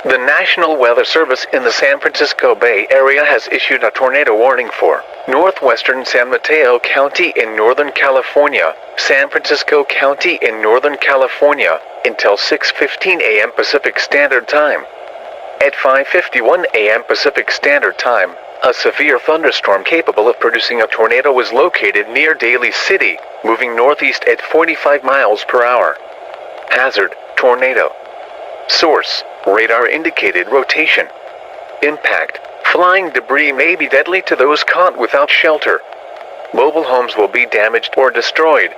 The National Weather Service in the San Francisco Bay Area has issued a tornado warning for northwestern San Mateo County in Northern California, San Francisco County in Northern California, until 6:15 a.m. Pacific Standard Time. At 5:51 a.m. Pacific Standard Time, a severe thunderstorm capable of producing a tornado was located near Daly City, moving northeast at 45 miles per hour. Hazard: tornado. Source: radar indicated rotation. Impact: flying debris may be deadly to those caught without shelter. Mobile homes will be damaged or destroyed.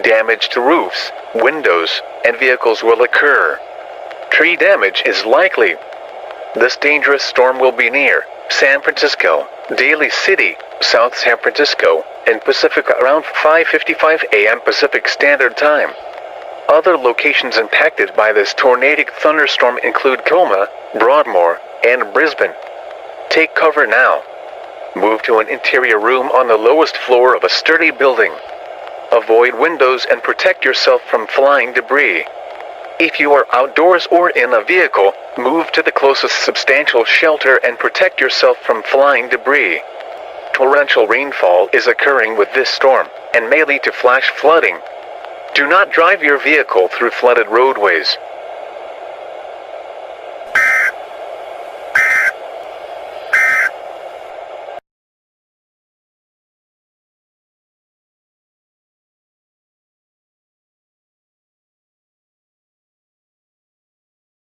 Damage to roofs, windows, and vehicles will occur. Tree damage is likely. This dangerous storm will be near San Francisco, Daly City, South San Francisco, and Pacifica around 5:55 a.m. Pacific Standard Time. Other locations impacted by this tornadic thunderstorm include Coma, Broadmoor, and Brisbane. Take cover now. Move to an interior room on the lowest floor of a sturdy building. Avoid windows and protect yourself from flying debris. If you are outdoors or in a vehicle, move to the closest substantial shelter and protect yourself from flying debris. Torrential rainfall is occurring with this storm, and may lead to flash flooding. Do not drive your vehicle through flooded roadways.